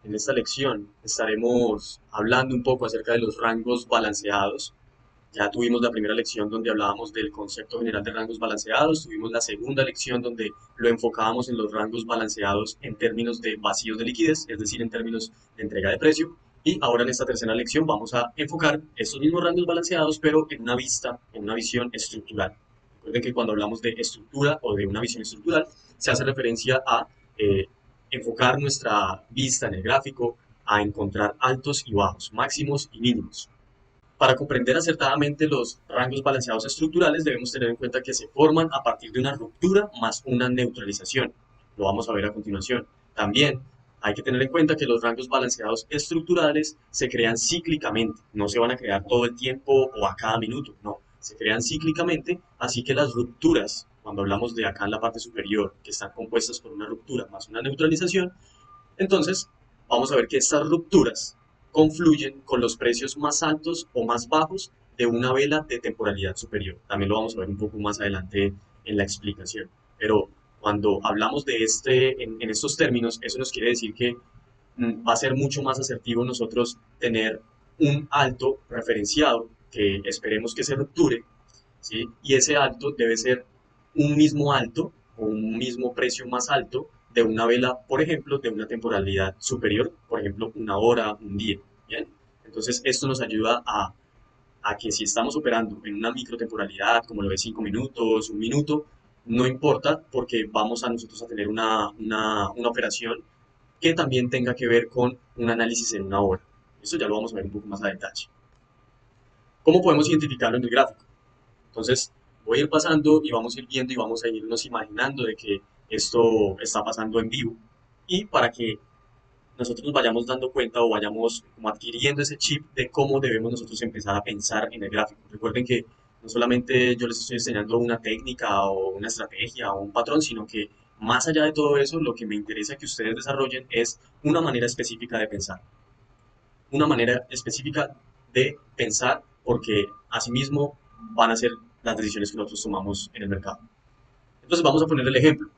En esta lección estaremos hablando un poco acerca de los rangos balanceados. Ya tuvimos la primera lección donde hablábamos del concepto general de rangos balanceados, tuvimos la segunda lección donde lo enfocábamos en los rangos balanceados en términos de vacíos de liquidez, es decir, en términos de entrega de precio. Y ahora en esta tercera lección vamos a enfocar estos mismos rangos balanceados, pero en una vista, en una visión estructural. Recuerden que cuando hablamos de estructura o de una visión estructural, se hace referencia a eh, enfocar nuestra vista en el gráfico, a encontrar altos y bajos, máximos y mínimos. Para comprender acertadamente los rangos balanceados estructurales debemos tener en cuenta que se forman a partir de una ruptura más una neutralización. Lo vamos a ver a continuación. También hay que tener en cuenta que los rangos balanceados estructurales se crean cíclicamente, no se van a crear todo el tiempo o a cada minuto, no, se crean cíclicamente, así que las rupturas, cuando hablamos de acá en la parte superior, que están compuestas por una ruptura más una neutralización, entonces, vamos a ver que estas rupturas confluyen con los precios más altos o más bajos de una vela de temporalidad superior. También lo vamos a ver un poco más adelante en la explicación. Pero cuando hablamos de en estos términos, eso nos quiere decir que va a ser mucho más asertivo nosotros tener un alto referenciado que esperemos que se rupture, ¿sí? Y ese alto debe ser un mismo alto o un mismo precio más alto de una vela, por ejemplo, de una temporalidad superior, por ejemplo, una hora, un día, ¿bien? Entonces, esto nos ayuda a que si estamos operando en una microtemporalidad, como lo de 5 minutos, un minuto, no importa porque vamos a nosotros a tener una operación que también tenga que ver con un análisis en una hora. Eso ya lo vamos a ver un poco más a detalle. ¿Cómo podemos identificarlo en el gráfico? Entonces, voy a ir pasando y vamos a ir viendo y vamos a irnos imaginando de que esto está pasando en vivo. Y para que nosotros nos vayamos dando cuenta o vayamos como adquiriendo ese chip de cómo debemos nosotros empezar a pensar en el gráfico. Recuerden que no solamente yo les estoy enseñando una técnica o una estrategia o un patrón, sino que más allá de todo eso, lo que me interesa que ustedes desarrollen es una manera específica de pensar, una manera específica de pensar, porque asimismo van a ser las decisiones que nosotros tomamos en el mercado. Entonces vamos a poner el ejemplo.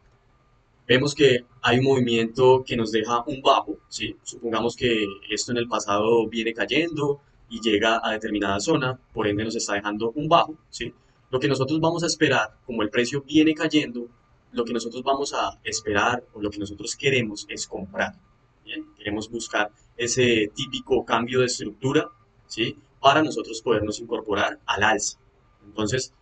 Vemos que hay un movimiento que nos deja un bajo, ¿sí? Supongamos que esto en el pasado viene cayendo y llega a determinada zona, por ende nos está dejando un bajo, ¿sí? Lo que nosotros vamos a esperar, como el precio viene cayendo, lo que nosotros vamos a esperar o lo que nosotros queremos es comprar. ¿Bien? Queremos buscar ese típico cambio de estructura, ¿sí? Para nosotros podernos incorporar al alza. Entonces,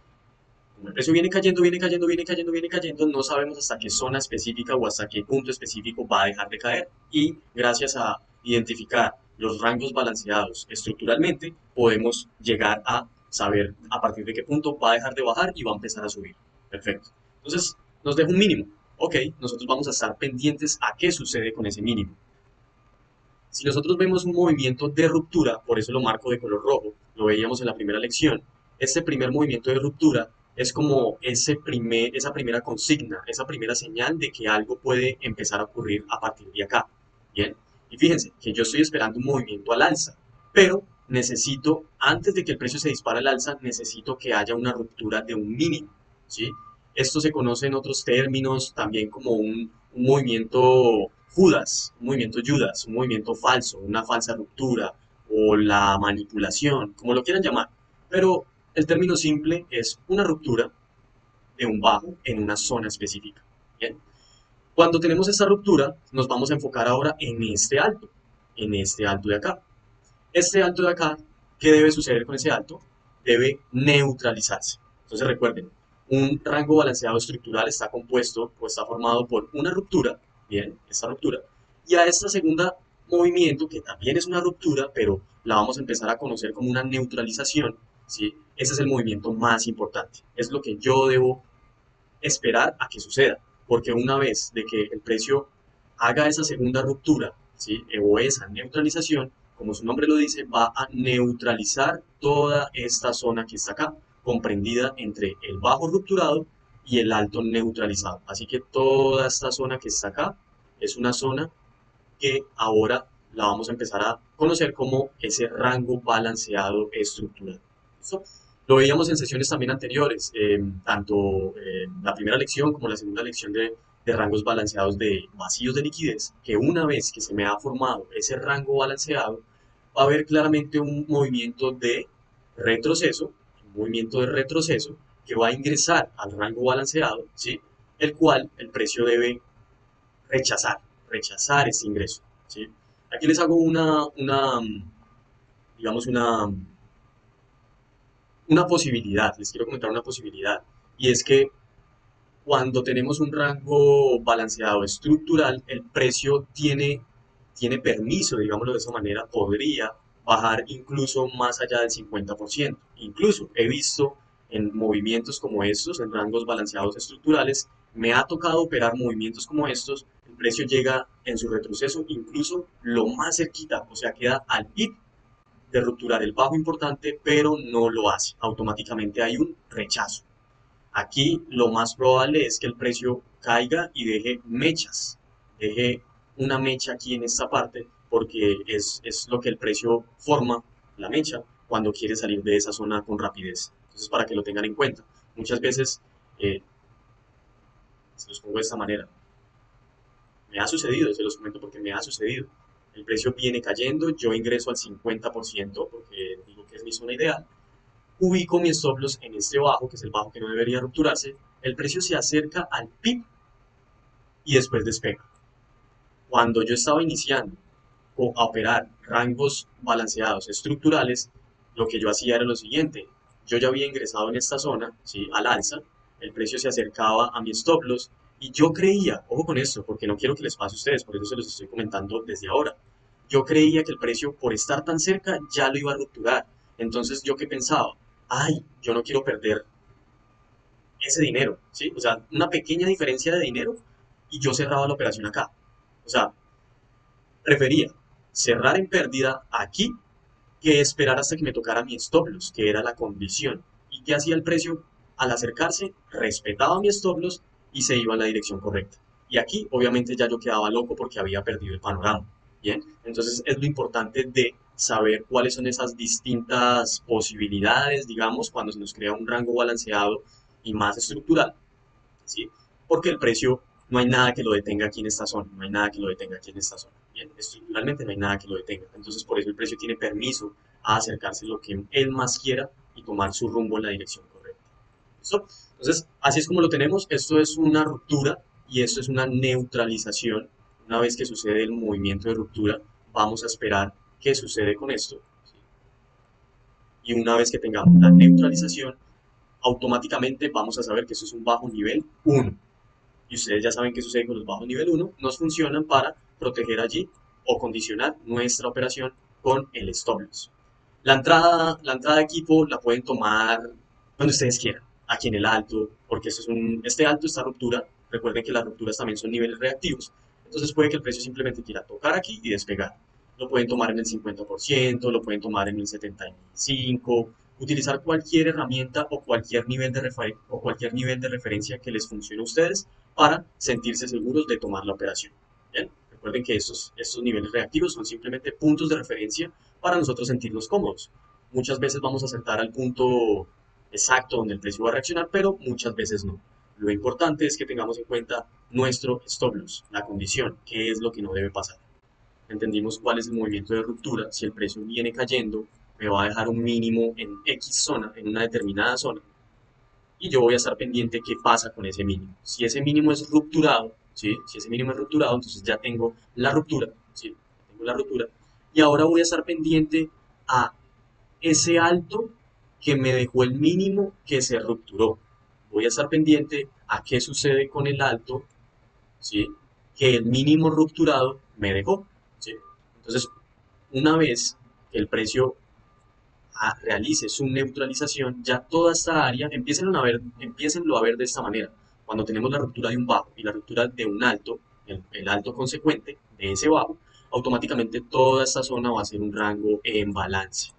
como el precio viene cayendo, viene cayendo, viene cayendo, viene cayendo, no sabemos hasta qué zona específica o hasta qué punto específico va a dejar de caer. Y gracias a identificar los rangos balanceados estructuralmente, podemos llegar a saber a partir de qué punto va a dejar de bajar y va a empezar a subir. Perfecto. Entonces, nos deja un mínimo. Ok, nosotros vamos a estar pendientes a qué sucede con ese mínimo. Si nosotros vemos un movimiento de ruptura, por eso lo marco de color rojo, lo veíamos en la primera lección, este primer movimiento de ruptura es como esa primera consigna, esa primera señal de que algo puede empezar a ocurrir a partir de acá. Bien, y fíjense que yo estoy esperando un movimiento al alza, pero necesito, antes de que el precio se dispare al alza, necesito que haya una ruptura de un mínimo, ¿sí? Esto se conoce en otros términos también como un movimiento Judas, un movimiento Judas, un movimiento falso, una falsa ruptura o la manipulación, como lo quieran llamar. Pero el término simple es una ruptura de un bajo en una zona específica. Bien. Cuando tenemos esta ruptura, nos vamos a enfocar ahora en este alto de acá. Este alto de acá, ¿qué debe suceder con ese alto? Debe neutralizarse. Entonces recuerden, un rango balanceado estructural está compuesto o está formado por una ruptura, bien, esta ruptura, y a esta segunda movimiento, que también es una ruptura, pero la vamos a empezar a conocer como una neutralización, ¿sí? Ese es el movimiento más importante, es lo que yo debo esperar a que suceda, porque una vez de que el precio haga esa segunda ruptura, ¿sí? O esa neutralización, como su nombre lo dice, va a neutralizar toda esta zona que está acá, comprendida entre el bajo rupturado y el alto neutralizado. Así que toda esta zona que está acá es una zona que ahora la vamos a empezar a conocer como ese rango balanceado estructural. ¿Listo? Lo veíamos en sesiones también anteriores, tanto la primera lección como la segunda lección de rangos balanceados de vacíos de liquidez, que una vez que se me ha formado ese rango balanceado, va a haber claramente un movimiento de retroceso, que va a ingresar al rango balanceado, ¿sí? El cual el precio debe rechazar, rechazar ese ingreso, ¿sí? Aquí les hago digamos, una posibilidad, les quiero comentar una posibilidad, y es que cuando tenemos un rango balanceado estructural, el precio tiene permiso, digámoslo de esa manera, podría bajar incluso más allá del 50%. Incluso he visto en movimientos como estos, en rangos balanceados estructurales, me ha tocado operar movimientos como estos, el precio llega en su retroceso incluso lo más cerquita, o sea, queda al pip de rupturar el bajo importante, pero no lo hace. Automáticamente hay un rechazo. Aquí lo más probable es que el precio caiga y deje mechas, deje una mecha aquí en esta parte, porque es lo que el precio forma, la mecha, cuando quiere salir de esa zona con rapidez. Entonces, para que lo tengan en cuenta, muchas veces, eh, se los pongo de esta manera, me ha sucedido, se los comento porque me ha sucedido. El precio viene cayendo, yo ingreso al 50% porque digo que es mi zona ideal, ubico mi stop loss en este bajo, que es el bajo que no debería rupturarse, el precio se acerca al pic y después despega. Cuando yo estaba iniciando a operar rangos balanceados estructurales, lo que yo hacía era lo siguiente, yo ya había ingresado en esta zona, ¿sí? Al alza, el precio se acercaba a mi stop loss y yo creía, ojo con esto, porque no quiero que les pase a ustedes, por eso se los estoy comentando desde ahora, yo creía que el precio por estar tan cerca ya lo iba a rupturar. Entonces yo qué pensaba, ay, yo no quiero perder ese dinero, ¿sí? O sea, una pequeña diferencia de dinero y yo cerraba la operación acá. O sea, prefería cerrar en pérdida aquí que esperar hasta que me tocara mi stop loss, que era la condición. ¿Y qué hacía el precio? Al acercarse, respetaba mi stop loss y se iba en la dirección correcta. Y aquí, obviamente, ya yo quedaba loco porque había perdido el panorama. Bien, entonces es lo importante de saber cuáles son esas distintas posibilidades, digamos, cuando se nos crea un rango balanceado y más estructural, ¿sí? Porque el precio no hay nada que lo detenga aquí en esta zona, no hay nada que lo detenga aquí en esta zona. Bien, estructuralmente no hay nada que lo detenga. Entonces, por eso el precio tiene permiso a acercarse lo que él más quiera y tomar su rumbo en la dirección correcta. ¿Listo? Entonces, así es como lo tenemos. Esto es una ruptura y esto es una neutralización. Una vez que sucede el movimiento de ruptura, vamos a esperar qué sucede con esto. ¿Sí? Y una vez que tengamos la neutralización, automáticamente vamos a saber que eso es un bajo nivel 1. Y ustedes ya saben qué sucede con los bajos nivel 1, nos funcionan para proteger allí o condicionar nuestra operación con el stop loss. La entrada de equipo la pueden tomar donde ustedes quieran, aquí en el alto, porque este alto, esta ruptura, recuerden que las rupturas también son niveles reactivos, entonces puede que el precio simplemente quiera tocar aquí y despegar. Lo pueden tomar en el 50%, lo pueden tomar en el 75%, utilizar cualquier herramienta o cualquier nivel de referencia que les funcione a ustedes para sentirse seguros de tomar la operación. ¿Bien? Recuerden que estos niveles reactivos son simplemente puntos de referencia para nosotros sentirnos cómodos. Muchas veces vamos a acertar al punto exacto donde el precio va a reaccionar, pero muchas veces no. Lo importante es que tengamos en cuenta nuestro stop loss, la condición, qué es lo que no debe pasar. Entendimos cuál es el movimiento de ruptura. Si el precio viene cayendo, me va a dejar un mínimo en X zona, en una determinada zona, y yo voy a estar pendiente qué pasa con ese mínimo. Si ese mínimo es rupturado, ¿sí? Si ese mínimo es rupturado, entonces ya tengo la ruptura, ¿sí? Tengo la ruptura, y ahora voy a estar pendiente a ese alto que me dejó el mínimo que se rupturó. Voy a estar pendiente a qué sucede con el alto, ¿sí? Que el mínimo rupturado me dejó, ¿sí? Entonces, una vez que el precio realice su neutralización, ya toda esta área, empiecenlo a ver de esta manera. Cuando tenemos la ruptura de un bajo y la ruptura de un alto, el alto consecuente de ese bajo, automáticamente toda esta zona va a ser un rango en balance.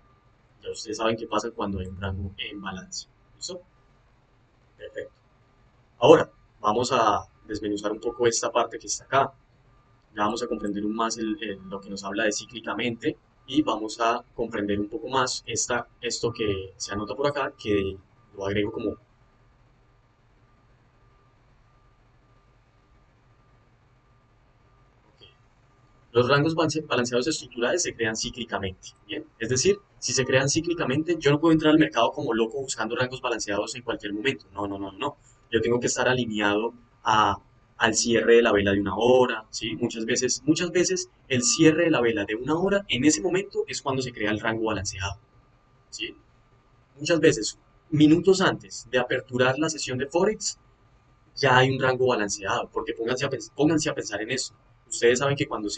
Ya ustedes saben qué pasa cuando hay un rango en balance. ¿Listo? Perfecto. Ahora, vamos a desmenuzar un poco esta parte que está acá. Ya vamos a comprender más lo que nos habla de cíclicamente y vamos a comprender un poco más esto que se anota por acá, que lo agrego como Los rangos balanceados estructurales se crean cíclicamente, ¿bien? Es decir, si se crean cíclicamente, yo no puedo entrar al mercado como loco buscando rangos balanceados en cualquier momento. No, no, no, no. Yo tengo que estar alineado a, al cierre de la vela de una hora, ¿sí? Muchas veces el cierre de la vela de una hora, en ese momento es cuando se crea el rango balanceado, ¿sí? Muchas veces, minutos antes de aperturar la sesión de Forex, ya hay un rango balanceado, porque pónganse a pensar en eso. Ustedes saben que cuando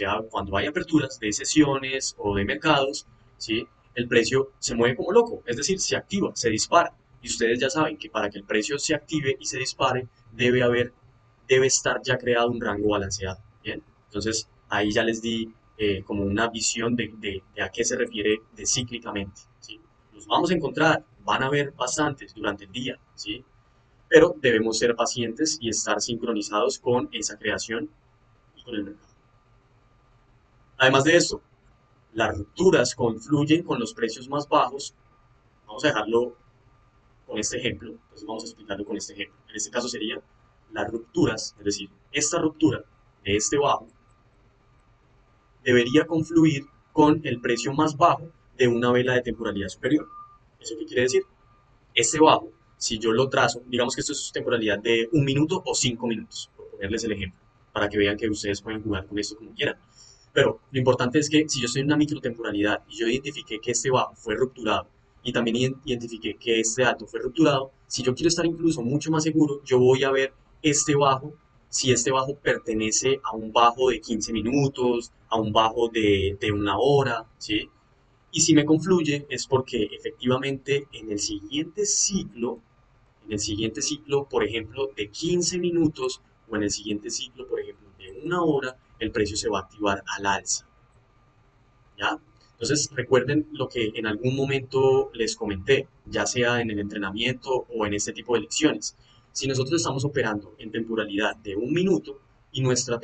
hay aperturas de sesiones o de mercados, ¿sí? El precio se mueve como loco, es decir, se activa, se dispara. Y ustedes ya saben que para que el precio se active y se dispare, debe estar ya creado un rango balanceado. Bien, entonces ahí ya les di como una visión de a qué se refiere de cíclicamente. ¿Sí? Los vamos a encontrar, van a ver bastantes durante el día, ¿sí? Pero debemos ser pacientes y estar sincronizados con esa creación y con el mercado. Además de esto, las rupturas confluyen con los precios más bajos. Vamos a dejarlo con este ejemplo, entonces vamos a explicarlo con este ejemplo. En este caso sería las rupturas, es decir, esta ruptura de este bajo debería confluir con el precio más bajo de una vela de temporalidad superior. ¿Eso qué quiere decir? Este bajo, si yo lo trazo, digamos que esto es temporalidad de 1 minuto o 5 minutos, por ponerles el ejemplo, para que vean que ustedes pueden jugar con esto como quieran. Pero lo importante es que si yo estoy en una microtemporalidad y yo identifiqué que este bajo fue rupturado y también identifiqué que este alto fue rupturado, si yo quiero estar incluso mucho más seguro, yo voy a ver este bajo, si este bajo pertenece a un bajo de 15 minutos, a un bajo de una hora, ¿sí? Y si me confluye es porque efectivamente en el siguiente ciclo, por ejemplo, de 15 minutos o en el siguiente ciclo, por ejemplo, de una hora, el precio se va a activar al alza. ¿Ya? Entonces, recuerden lo que en algún momento les comenté, ya sea en el entrenamiento o en este tipo de lecciones. Si nosotros estamos operando en temporalidad de 1 minuto y nuestra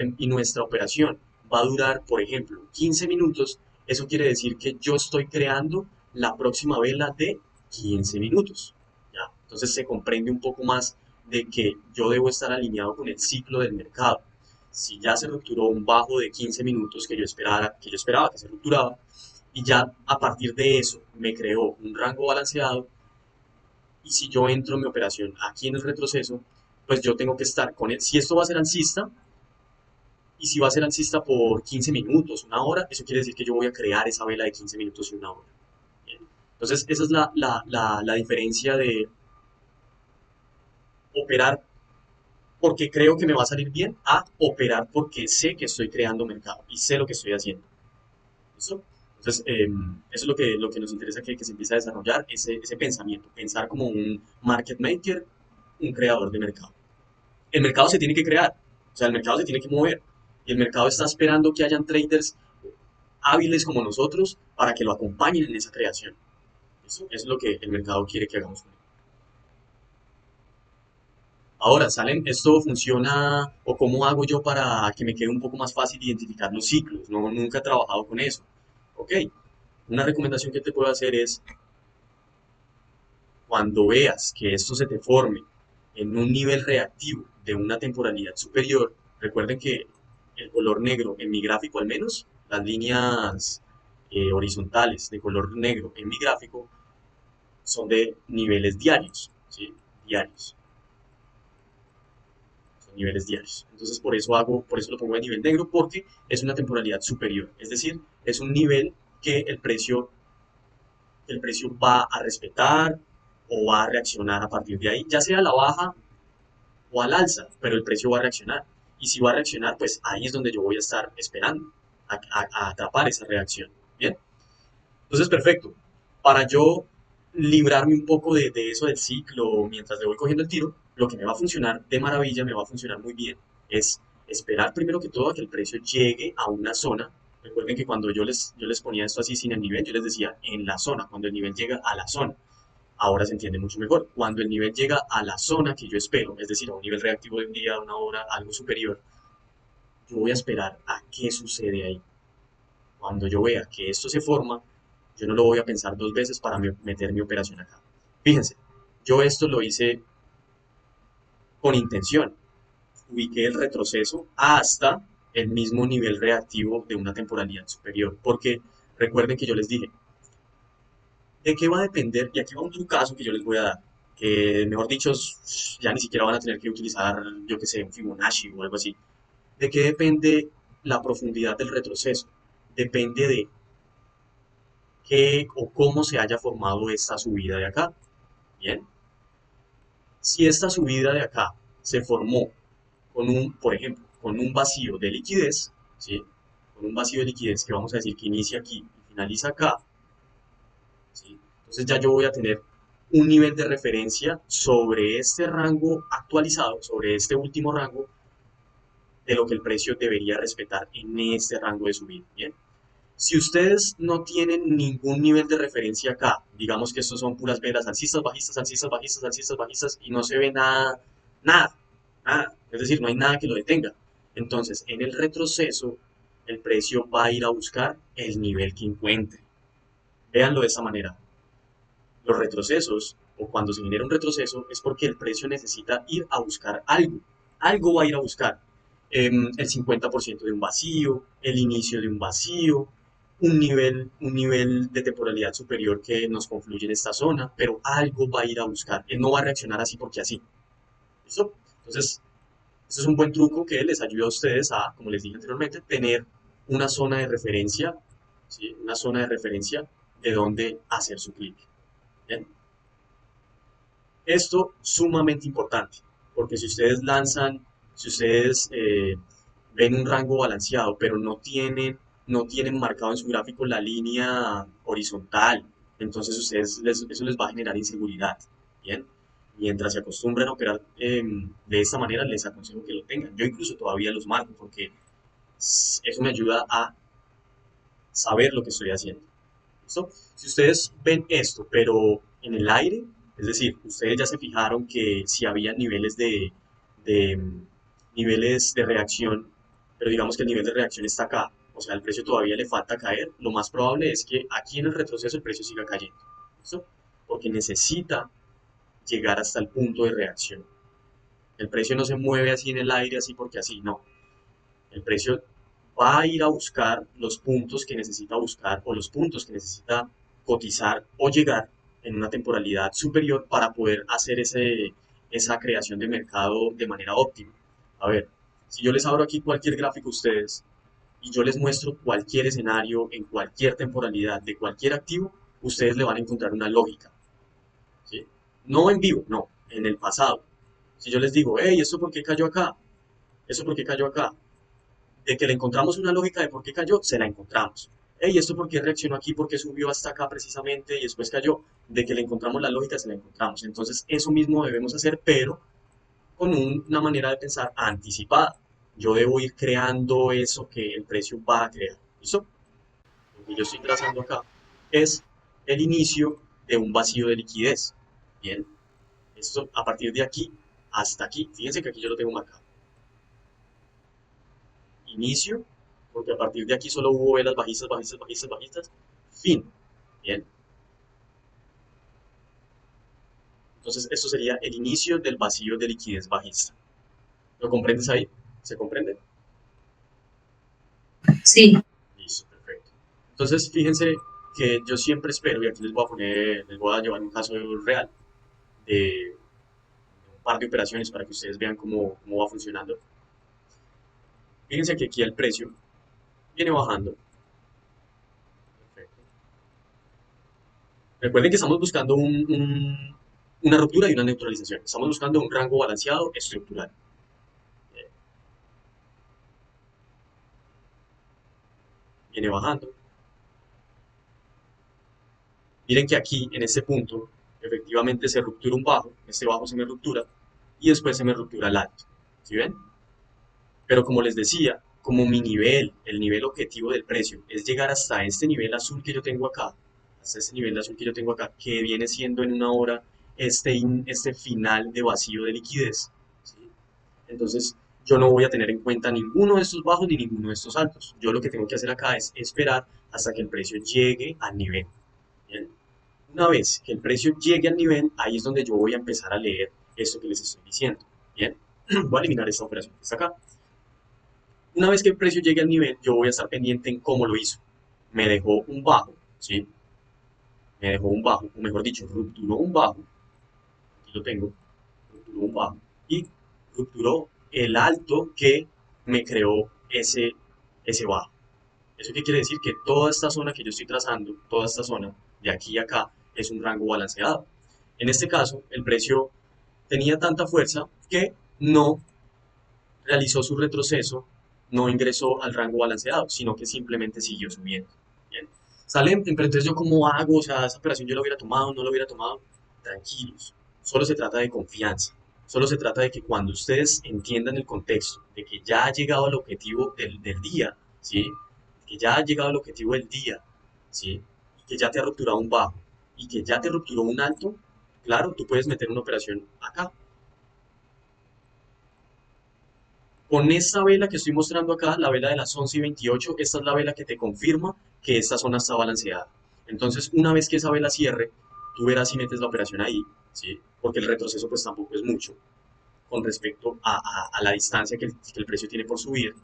operación va a durar, por ejemplo, 15 minutos, eso quiere decir que yo estoy creando la próxima vela de 15 minutos. ¿Ya? Entonces se comprende un poco más de que yo debo estar alineado con el ciclo del mercado. Si ya se rupturó un bajo de 15 minutos que yo esperaba que se rupturaba, y ya a partir de eso me creó un rango balanceado, y si yo entro en mi operación aquí en el retroceso, pues yo tengo que estar con él. Si esto va a ser alcista, y si va a ser alcista por 15 minutos, una hora, eso quiere decir que yo voy a crear esa vela de 15 minutos y una hora. Bien. Entonces, esa es la diferencia de operar porque creo que me va a salir bien a operar porque sé que estoy creando mercado y sé lo que estoy haciendo. ¿Listo? Entonces, eso es lo que nos interesa que se empiece a desarrollar, ese pensamiento, pensar como un market maker, un creador de mercado. El mercado se tiene que crear, o sea, el mercado se tiene que mover, y el mercado está esperando que hayan traders hábiles como nosotros para que lo acompañen en esa creación. Eso es lo que el mercado quiere que hagamos con él. Ahora, ¿salen? ¿Esto funciona o cómo hago yo para que me quede un poco más fácil identificar los ciclos? No, nunca he trabajado con eso. Ok, una recomendación que te puedo hacer es cuando veas que esto se te forme en un nivel reactivo de una temporalidad superior, recuerden que el color negro, en mi gráfico al menos, las líneas horizontales de color negro en mi gráfico son de niveles diarios, ¿sí? Diarios, son niveles diarios. Entonces por eso lo pongo de nivel negro, porque es una temporalidad superior, es decir, es un nivel que el precio va a respetar o va a reaccionar a partir de ahí, ya sea a la baja o al alza, pero el precio va a reaccionar. Y si va a reaccionar, pues ahí es donde yo voy a estar esperando a atrapar esa reacción. Bien, entonces perfecto. Para yo librarme un poco de eso del ciclo mientras le voy cogiendo el tiro, lo que me va a funcionar de maravilla, me va a funcionar muy bien, es esperar primero que todo a que el precio llegue a una zona. Recuerden que cuando yo les ponía esto así sin el nivel, yo les decía en la zona, cuando el nivel llega a la zona. Ahora se entiende mucho mejor. Cuando el nivel llega a la zona que yo espero, es decir, a un nivel reactivo de un día, una hora, algo superior, yo voy a esperar a qué sucede ahí. Cuando yo vea que esto se forma, yo no lo voy a pensar dos veces para meter mi operación acá. Fíjense, yo esto lo hice con intención. Ubiqué el retroceso hasta el mismo nivel reactivo de una temporalidad superior. Porque recuerden que yo les dije, ¿de qué va a depender? Y aquí va un trucazo que yo les voy a dar, que mejor dicho, ya ni siquiera van a tener que utilizar, yo que sé, un Fibonacci o algo así. ¿De qué depende la profundidad del retroceso? Depende de qué o cómo se haya formado esta subida de acá. Bien, si esta subida de acá se formó con un, por ejemplo, con un vacío de liquidez, ¿sí? Con un vacío de liquidez que vamos a decir que inicia aquí y finaliza acá, ¿sí? Entonces ya yo voy a tener un nivel de referencia sobre este rango actualizado, sobre este último rango, de lo que el precio debería respetar en este rango de subida. Bien, si ustedes no tienen ningún nivel de referencia acá, digamos que estos son puras velas alcistas, bajistas, alcistas, bajistas, alcistas, bajistas, y no se ve nada, nada, nada, es decir, no hay nada que lo detenga. Entonces, en el retroceso, el precio va a ir a buscar el nivel que encuentre. Véanlo de esa manera. Los retrocesos, o cuando se genera un retroceso, es porque el precio necesita ir a buscar algo. Algo va a ir a buscar. El 50% de un vacío, el inicio de un vacío, un nivel de temporalidad superior que nos confluye en esta zona, pero algo va a ir a buscar. Él no va a reaccionar así porque así. ¿Listo? Entonces, esto es un buen truco que les ayuda a ustedes a, como les dije anteriormente, tener una zona de referencia, ¿sí? Una zona de referencia de donde hacer su clic. ¿Bien? Esto sumamente importante, porque si ustedes ven un rango balanceado, pero no tienen marcado en su gráfico la línea horizontal, entonces eso les va a generar inseguridad. Bien, mientras se acostumbren a operar de esta manera, les aconsejo que lo tengan. Yo incluso todavía los marco porque eso me ayuda a saber lo que estoy haciendo. ¿Listo? Si ustedes ven esto, pero en el aire, es decir, ustedes ya se fijaron que si había de, niveles de reacción, pero digamos que el nivel de reacción está acá, o sea, el precio todavía le falta caer, lo más probable es que aquí en el retroceso el precio siga cayendo. ¿Listo? Porque necesita llegar hasta el punto de reacción. El precio no se mueve así en el aire, así porque así, no. El precio va a ir a buscar los puntos que necesita buscar o los puntos que necesita cotizar o llegar en una temporalidad superior para poder hacer esa creación de mercado de manera óptima. A ver, si yo les abro aquí cualquier gráfico a ustedes y yo les muestro cualquier escenario en cualquier temporalidad de cualquier activo, ustedes le van a encontrar una lógica, ¿sí? No en vivo, no, en el pasado. Si yo les digo, hey, ¿esto por qué cayó acá? ¿Eso por qué cayó acá? De que le encontramos una lógica de por qué cayó, se la encontramos. Hey, ¿esto por qué reaccionó aquí? ¿Por qué subió hasta acá precisamente y después cayó? De que le encontramos la lógica, se la encontramos. Entonces, eso mismo debemos hacer, pero con una manera de pensar anticipada. Yo debo ir creando eso que el precio va a crear. ¿Listo? Lo que yo estoy trazando acá es el inicio de un vacío de liquidez. Bien, esto a partir de aquí hasta aquí. Fíjense que aquí yo lo tengo marcado. Inicio, porque a partir de aquí solo hubo velas bajistas, bajistas, bajistas, bajistas, fin. Bien, entonces esto sería el inicio del vacío de liquidez bajista. ¿Lo comprendes ahí? ¿Se comprende? Sí, Listo, perfecto. Entonces fíjense que yo siempre espero, y aquí les voy a llevar un caso real de un par de operaciones para que ustedes vean cómo va funcionando. Fíjense que aquí el precio viene bajando. Perfecto. Recuerden que estamos buscando una ruptura y una neutralización. Estamos buscando un rango balanceado estructural. Viene bajando. Miren que aquí, en este punto, efectivamente se ruptura un bajo, este bajo se me ruptura, y después se me ruptura el alto. ¿Sí ven? Pero como les decía, como mi nivel, el nivel objetivo del precio, es llegar hasta este nivel azul que yo tengo acá, hasta este nivel azul que yo tengo acá, que viene siendo en una hora este final de vacío de liquidez, ¿sí? Entonces, yo no voy a tener en cuenta ninguno de estos bajos ni ninguno de estos altos. Yo lo que tengo que hacer acá es esperar hasta que el precio llegue al nivel. ¿Bien? Una vez que el precio llegue al nivel, ahí es donde yo voy a empezar a leer esto que les estoy diciendo. Bien, voy a eliminar esta operación que está acá. Una vez que el precio llegue al nivel, yo voy a estar pendiente en cómo lo hizo. Me dejó un bajo, ¿sí? Me dejó un bajo, o mejor dicho, rupturó un bajo, aquí lo tengo, rupturó un bajo, y rupturó el alto que me creó ese bajo. ¿Eso qué quiere decir? Que toda esta zona que yo estoy trazando, toda esta zona, de aquí a acá, es un rango balanceado. En este caso, el precio tenía tanta fuerza que no realizó su retroceso, no ingresó al rango balanceado, sino que simplemente siguió subiendo. Bien. Salen, pero entonces yo cómo hago, o sea, esa operación yo la hubiera tomado, no la hubiera tomado, tranquilos. Solo se trata de confianza. Solo se trata de que cuando ustedes entiendan el contexto, de que ya ha llegado al objetivo del día, ¿sí? Que ya ha llegado al objetivo del día, ¿sí? Que ya te ha rupturado un bajo y que ya te rupturó un alto, claro, tú puedes meter una operación acá. Con esta vela que estoy mostrando acá, la vela de las 11:28, esta es la vela que te confirma que esta zona está balanceada. Entonces, una vez que esa vela cierre, tú verás si metes la operación ahí, ¿sí? Porque el retroceso pues tampoco es mucho con respecto a la distancia que el precio tiene por subir.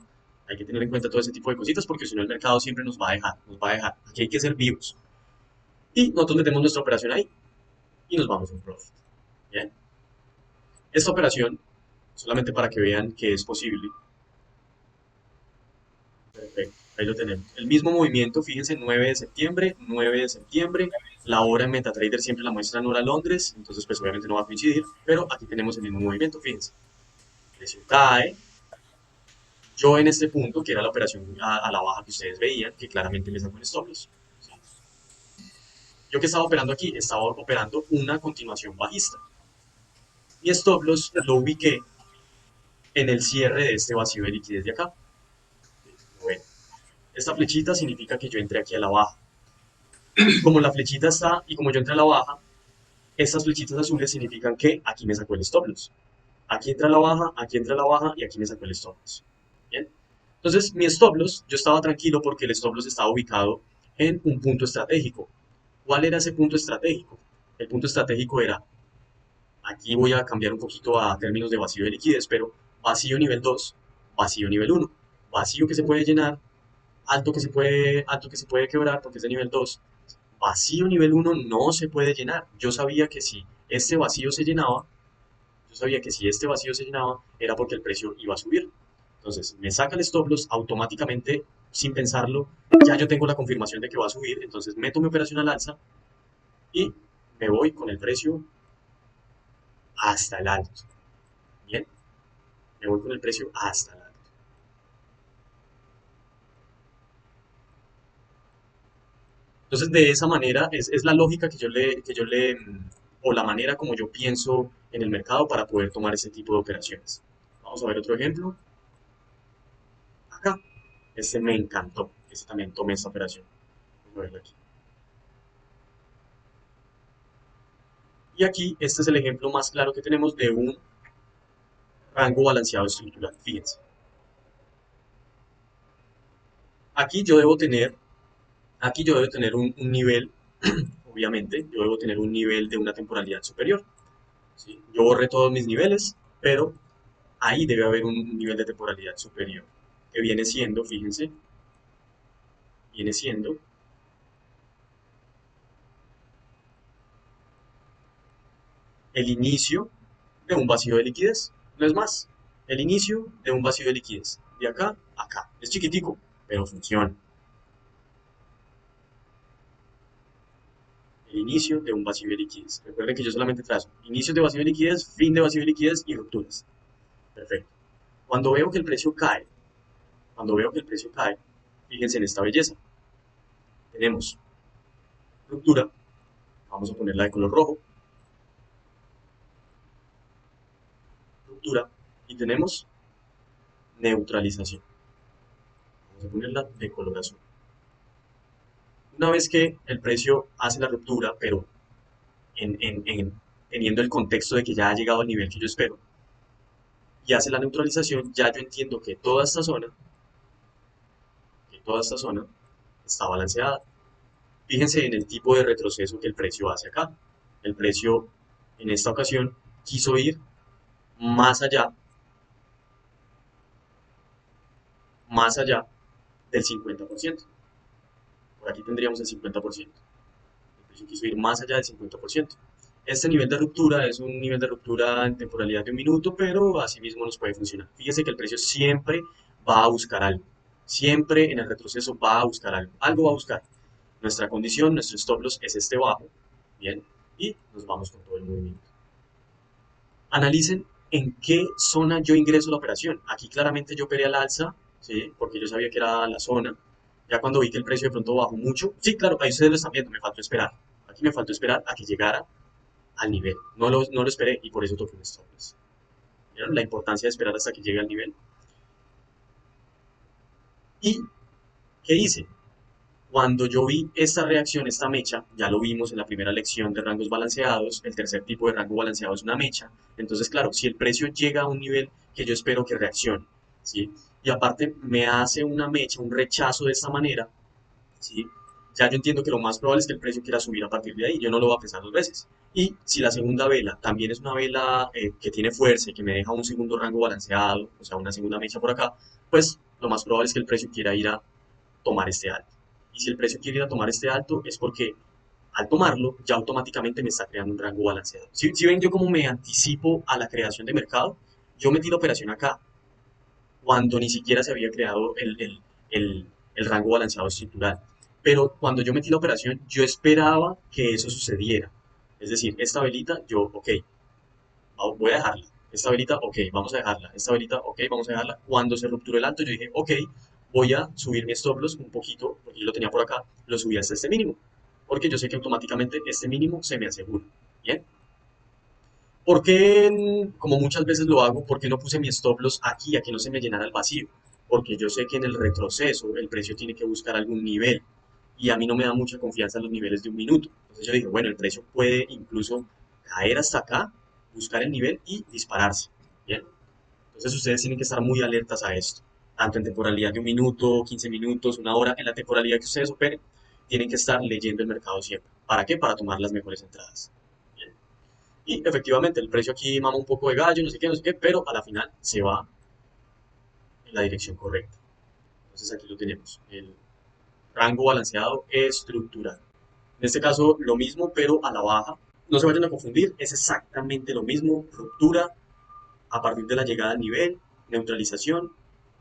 Hay que tener en cuenta todo ese tipo de cositas porque si no el mercado siempre nos va a dejar, nos va a dejar. Aquí hay que ser vivos. Y nosotros metemos nuestra operación ahí y nos vamos a un profit. Bien. Esta operación, solamente para que vean que es posible, perfecto, ahí lo tenemos. El mismo movimiento, fíjense, 9 de septiembre, 9 de septiembre. La hora en MetaTrader siempre la muestra en hora Londres, entonces pues obviamente no va a coincidir, pero aquí tenemos el mismo movimiento, fíjense. El precio cae. Yo en este punto, que era la operación a la baja que ustedes veían, que claramente me sacó el stop loss. ¿Sí? Yo que estaba operando aquí, estaba operando una continuación bajista. Mi stop loss lo ubiqué en el cierre de este vacío de liquidez de acá. Bueno, esta flechita significa que yo entré aquí a la baja. Como la flechita está y como yo entré a la baja, estas flechitas azules significan que aquí me sacó el stop loss. Aquí entra la baja, aquí entra la baja y aquí me sacó el stop loss. Bien. Entonces, mi stop loss, yo estaba tranquilo porque el stop loss estaba ubicado en un punto estratégico. ¿Cuál era ese punto estratégico? El punto estratégico era, aquí voy a cambiar un poquito a términos de vacío de liquidez, pero vacío nivel 2, vacío nivel 1, vacío que se puede llenar, alto que se puede quebrar porque es de nivel 2, vacío nivel 1 no se puede llenar. Yo sabía que si este vacío se llenaba, yo sabía que si este vacío se llenaba era porque el precio iba a subir. Entonces me saca el stop loss automáticamente, sin pensarlo, ya yo tengo la confirmación de que va a subir, entonces meto mi operación al alza y me voy con el precio hasta el alto. Bien, me voy con el precio hasta el alto. Entonces de esa manera es la lógica o la manera como yo pienso en el mercado para poder tomar ese tipo de operaciones. Vamos a ver otro ejemplo. Acá, este me encantó, este también tomé esta operación. Vamos a verlo aquí. Y aquí, este es el ejemplo más claro que tenemos de un rango balanceado estructural. Fíjense. Aquí yo debo tener, aquí yo debo tener un nivel, obviamente, yo debo tener un nivel de una temporalidad superior. ¿Sí? Yo borré todos mis niveles, pero ahí debe haber un nivel de temporalidad superior, que viene siendo, fíjense, viene siendo el inicio de un vacío de liquidez. No es más, el inicio de un vacío de liquidez. De acá a acá. Es chiquitico, pero funciona. El inicio de un vacío de liquidez. Recuerden que yo solamente trazo inicio de vacío de liquidez, fin de vacío de liquidez y rupturas. Perfecto. Cuando veo que el precio cae, cuando veo que el precio cae, fíjense en esta belleza. Tenemos ruptura, vamos a ponerla de color rojo, ruptura, y tenemos neutralización. Vamos a ponerla de color azul. Una vez que el precio hace la ruptura, pero teniendo el contexto de que ya ha llegado al nivel que yo espero, y hace la neutralización, ya yo entiendo que toda esta zona está balanceada. Fíjense en el tipo de retroceso que el precio hace acá. El precio en esta ocasión quiso ir más allá, más allá del 50%. Por aquí tendríamos el 50%. El precio quiso ir más allá del 50%. Este nivel de ruptura es un nivel de ruptura en temporalidad de un minuto, pero asimismo nos puede funcionar. Fíjese que el precio siempre va a buscar algo. Siempre en el retroceso va a buscar algo. Algo va a buscar. Nuestra condición, nuestro stop loss es este bajo. Bien. Y nos vamos con todo el movimiento. Analicen en qué zona yo ingreso la operación. Aquí claramente yo operé al alza, ¿sí? Porque yo sabía que era la zona. Ya cuando vi que el precio de pronto bajó mucho, sí, claro, ahí ustedes lo están viendo, me faltó esperar. Aquí me faltó esperar a que llegara al nivel. No lo esperé y por eso toqué un stop loss. ¿Vieron la importancia de esperar hasta que llegue al nivel? ¿Y qué hice? Cuando yo vi esta reacción, esta mecha, ya lo vimos en la primera lección de rangos balanceados, el tercer tipo de rango balanceado es una mecha. Entonces, claro, si el precio llega a un nivel que yo espero que reaccione, ¿sí? Y aparte me hace una mecha, un rechazo de esta manera, ¿sí? Ya yo entiendo que lo más probable es que el precio quiera subir a partir de ahí, yo no lo voy a pensar dos veces. Y si la segunda vela también es una vela que tiene fuerza y que me deja un segundo rango balanceado, o sea, una segunda mecha por acá, pues lo más probable es que el precio quiera ir a tomar este alto. Y si el precio quiere ir a tomar este alto es porque al tomarlo ya automáticamente me está creando un rango balanceado. Si ven yo como me anticipo a la creación de mercado, yo metí la operación acá cuando ni siquiera se había creado el rango balanceado estructural. Pero cuando yo metí la operación, yo esperaba que eso sucediera. Es decir, esta velita, yo, ok, voy a dejarla. Esta velita, ok, vamos a dejarla. Esta velita, ok, vamos a dejarla. Cuando se rupturó el alto, yo dije, ok, voy a subir mi stop loss un poquito, porque yo lo tenía por acá, lo subí hasta este mínimo. Porque yo sé que automáticamente este mínimo se me asegura. Bien. ¿Por qué, como muchas veces lo hago, por qué no puse mi stop loss aquí, a que no se me llenara el vacío? Porque yo sé que en el retroceso el precio tiene que buscar algún nivel y a mí no me da mucha confianza en los niveles de un minuto. Entonces yo dije, bueno, el precio puede incluso caer hasta acá, buscar el nivel y dispararse. Bien, entonces ustedes tienen que estar muy alertas a esto, tanto en temporalidad de un minuto, 15 minutos, una hora, en la temporalidad que ustedes operen, tienen que estar leyendo el mercado siempre. ¿Para qué? Para tomar las mejores entradas. Bien. Y efectivamente el precio aquí mama un poco de gallo, no sé qué, pero a la final se va en la dirección correcta. Entonces aquí lo tenemos, el rango balanceado estructural. En este caso lo mismo, pero a la baja. No se vayan a confundir, es exactamente lo mismo, ruptura a partir de la llegada al nivel, neutralización,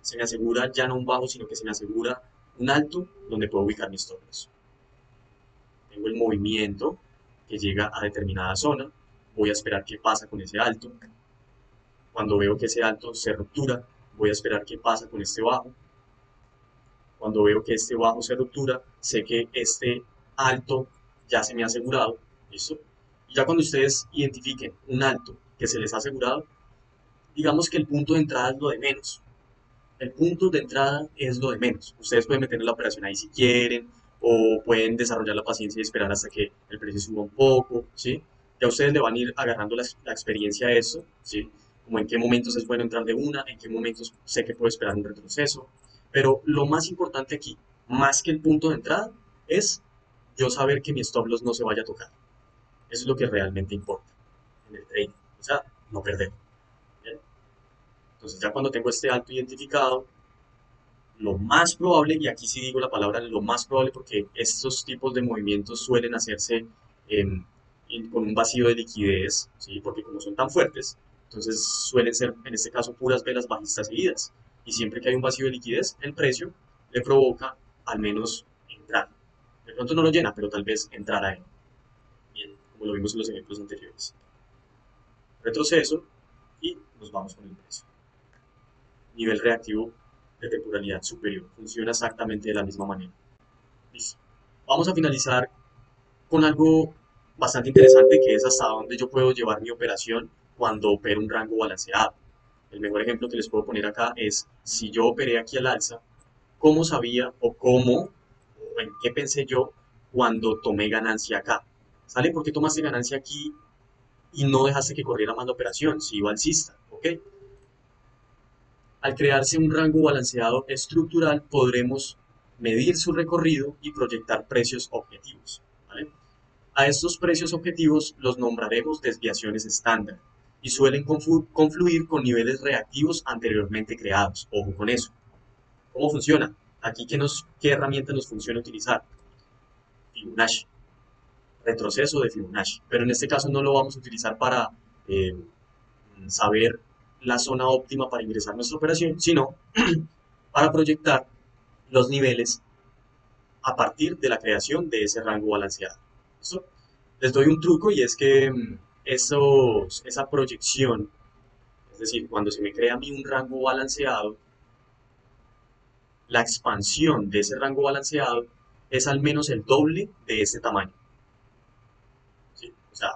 se me asegura ya no un bajo, sino que se me asegura un alto donde puedo ubicar mis stop loss. Tengo el movimiento que llega a determinada zona, voy a esperar qué pasa con ese alto. Cuando veo que ese alto se ruptura, voy a esperar qué pasa con este bajo. Cuando veo que este bajo se ruptura, sé que este alto ya se me ha asegurado. ¿Listo? Y ya cuando ustedes identifiquen un alto que se les ha asegurado, digamos que el punto de entrada es lo de menos. El punto de entrada es lo de menos. Ustedes pueden meter la operación ahí si quieren, o pueden desarrollar la paciencia y esperar hasta que el precio suba un poco, ¿sí? Ya ustedes le van a ir agarrando la experiencia a eso, ¿sí? Como en qué momentos es bueno entrar de una, en qué momentos sé que puedo esperar un retroceso. Pero lo más importante aquí, más que el punto de entrada, es yo saber que mi stop loss no se vaya a tocar. Eso es lo que realmente importa en el trading. O sea, no perder. ¿Bien? Entonces ya cuando tengo este alto identificado, lo más probable, y aquí sí digo la palabra lo más probable porque estos tipos de movimientos suelen hacerse em, con un vacío de liquidez, ¿sí? Porque como son tan fuertes, entonces suelen ser en este caso puras velas bajistas seguidas. Y siempre que hay un vacío de liquidez, el precio le provoca al menos entrar. De pronto no lo llena, pero tal vez entrar a él. Bien, como lo vimos en los ejemplos anteriores. Retroceso y nos vamos con el precio. Nivel reactivo de temporalidad superior. Funciona exactamente de la misma manera. Listo. Vamos a finalizar con algo bastante interesante que es hasta dónde yo puedo llevar mi operación cuando opero un rango balanceado. El mejor ejemplo que les puedo poner acá es si yo operé aquí al alza, ¿cómo sabía o cómo o en qué pensé yo cuando tomé ganancia acá? ¿Sale? ¿Por qué tomaste ganancia aquí y no dejaste que corriera más la operación? Si iba alcista, ¿ok? Al crearse un rango balanceado estructural, podremos medir su recorrido y proyectar precios objetivos. ¿Vale? A estos precios objetivos los nombraremos desviaciones estándar y suelen confluir con niveles reactivos anteriormente creados. Ojo con eso. ¿Cómo funciona? Aquí, ¿qué herramienta nos funciona utilizar? Fibonacci, retroceso de Fibonacci. Pero en este caso no lo vamos a utilizar para eh, saber la zona óptima para ingresar nuestra operación, sino para proyectar los niveles a partir de la creación de ese rango balanceado. ¿Listo? Les doy un truco y es que esa proyección, es decir, cuando se me crea a mí un rango balanceado, la expansión de ese rango balanceado es al menos el doble de este tamaño. ¿Sí? O sea,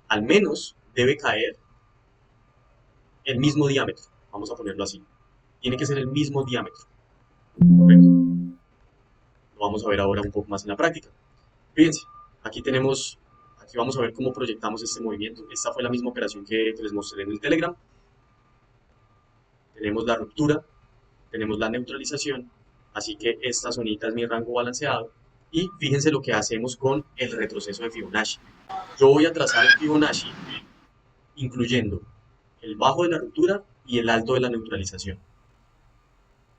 al menos debe caer el mismo diámetro, vamos a ponerlo así. Tiene que ser el mismo diámetro, ¿correcto? Lo vamos a ver ahora un poco más en la práctica. Fíjense, aquí vamos a ver cómo proyectamos este movimiento. Esta fue la misma operación que les mostré en el Telegram. Tenemos la ruptura, tenemos la neutralización, así que esta zonita es mi rango balanceado. Y fíjense lo que hacemos con el retroceso de Fibonacci. Yo voy a trazar el Fibonacci incluyendo el bajo de la ruptura y el alto de la neutralización.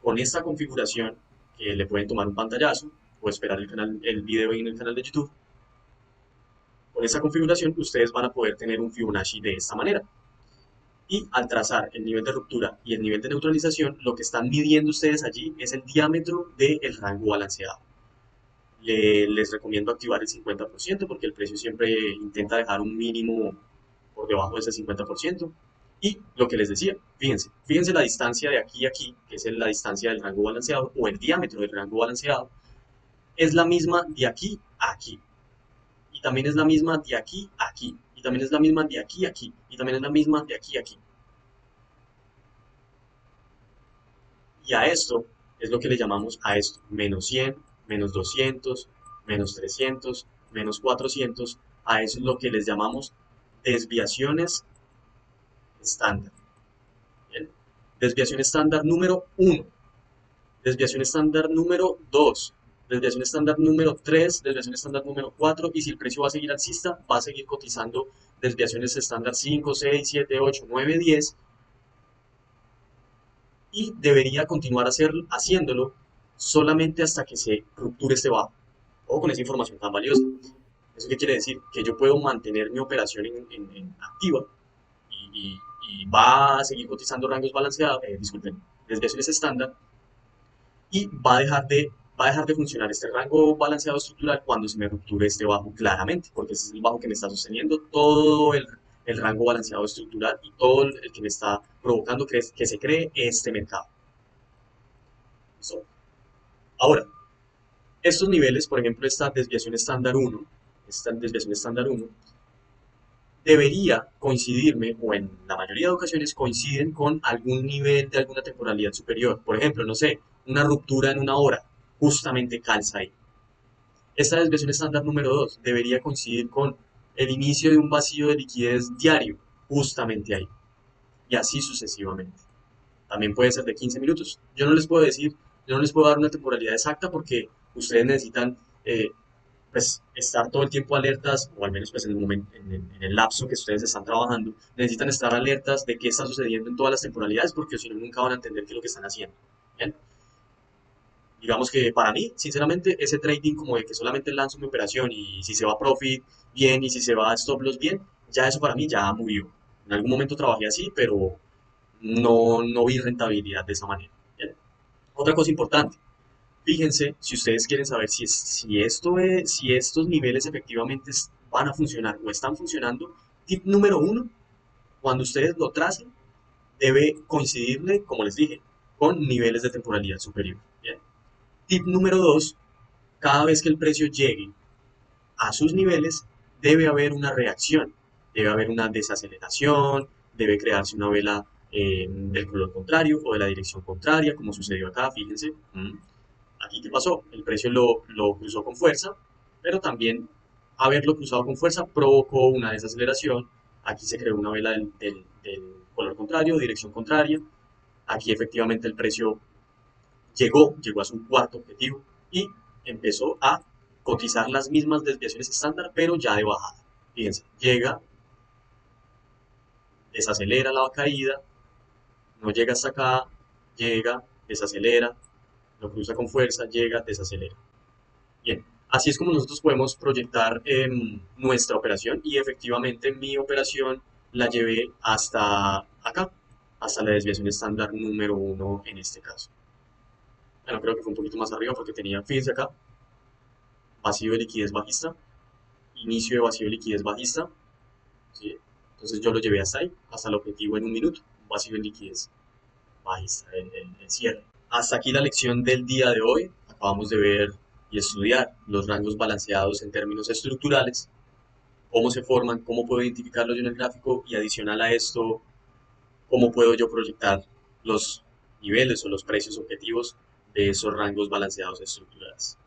Con esta configuración, que le pueden tomar un pantallazo o esperar el video en el canal de YouTube, con esta configuración ustedes van a poder tener un Fibonacci de esta manera. Y al trazar el nivel de ruptura y el nivel de neutralización, lo que están midiendo ustedes allí es el diámetro del rango balanceado. Les recomiendo activar el 50% porque el precio siempre intenta dejar un mínimo por debajo de ese 50%. Y lo que les decía, fíjense la distancia de aquí a aquí, que es la distancia del rango balanceado o el diámetro del rango balanceado, es la misma de aquí a aquí. Y también es la misma de aquí a aquí. Y también es la misma de aquí a aquí. Y también es la misma de aquí a aquí. Y a esto es lo que le llamamos a esto, menos 100, menos 200, menos 300, menos 400. A eso es lo que les llamamos desviaciones estándar. ¿Bien? Desviación estándar número 1, desviación estándar número 2, desviación estándar número 3, desviación estándar número 4, y si el precio va a seguir alcista, va a seguir cotizando desviaciones estándar 5, 6, 7, 8, 9, 10, y debería continuar haciéndolo solamente hasta que se rupture este bajo. O con esa información tan valiosa. ¿Eso qué quiere decir? Que yo puedo mantener mi operación en activa y va a seguir cotizando rangos balanceados, disculpen, desviaciones estándar, y va a dejar de funcionar este rango balanceado estructural cuando se me rupture este bajo claramente, porque ese es el bajo que me está sosteniendo todo el rango balanceado estructural y todo el que me está provocando que se cree este mercado. ¿Listo? Ahora, estos niveles, por ejemplo, esta desviación estándar 1, debería coincidirme, o en la mayoría de ocasiones coinciden con algún nivel de alguna temporalidad superior. Por ejemplo, no sé, una ruptura en una hora, justamente calza ahí. Esta desviación estándar número 2 debería coincidir con el inicio de un vacío de liquidez diario, justamente ahí. Y así sucesivamente. También puede ser de 15 minutos. Yo no les puedo dar una temporalidad exacta porque ustedes necesitan pues, estar todo el tiempo alertas, o al menos pues, en el momento, en el lapso que ustedes están trabajando, necesitan estar alertas de qué está sucediendo en todas las temporalidades, porque si no, nunca van a entender qué es lo que están haciendo. ¿Bien? Digamos que para mí, sinceramente, ese trading como de que solamente lanzo mi operación y si se va a profit bien y si se va a stop loss bien, ya eso para mí ya murió. En algún momento trabajé así, pero no vi rentabilidad de esa manera. ¿Bien? Otra cosa importante, fíjense si ustedes quieren saber si estos niveles efectivamente van a funcionar o están funcionando. Tip número 1, cuando ustedes lo tracen, debe coincidirle, como les dije, con niveles de temporalidad superior. ¿Bien? Tip número 2, cada vez que el precio llegue a sus niveles, debe haber una reacción, debe haber una desaceleración, debe crearse una vela del color contrario o de la dirección contraria, como sucedió acá, fíjense. Aquí, ¿qué pasó? El precio lo cruzó con fuerza, pero también haberlo cruzado con fuerza provocó una desaceleración. Aquí se creó una vela del color contrario, dirección contraria. Aquí efectivamente el precio llegó a su cuarto objetivo y empezó a cotizar las mismas desviaciones estándar, pero ya de bajada. Fíjense, llega, desacelera la caída, no llega hasta acá, llega, desacelera, lo cruza con fuerza, llega, desacelera. Bien, así es como nosotros podemos proyectar nuestra operación y efectivamente mi operación la llevé hasta acá, hasta la desviación estándar número uno en este caso. Bueno, creo que fue un poquito más arriba porque tenía, fíjense acá, vacío de liquidez bajista, inicio de vacío de liquidez bajista, ¿sí? Entonces yo lo llevé hasta ahí, hasta el objetivo en un minuto, un vacío de liquidez bajista, el cierre. Hasta aquí la lección del día de hoy. Acabamos de ver y estudiar los rangos balanceados en términos estructurales, cómo se forman, cómo puedo identificarlos yo en el gráfico y adicional a esto, cómo puedo yo proyectar los niveles o los precios objetivos de esos rangos balanceados estructurales.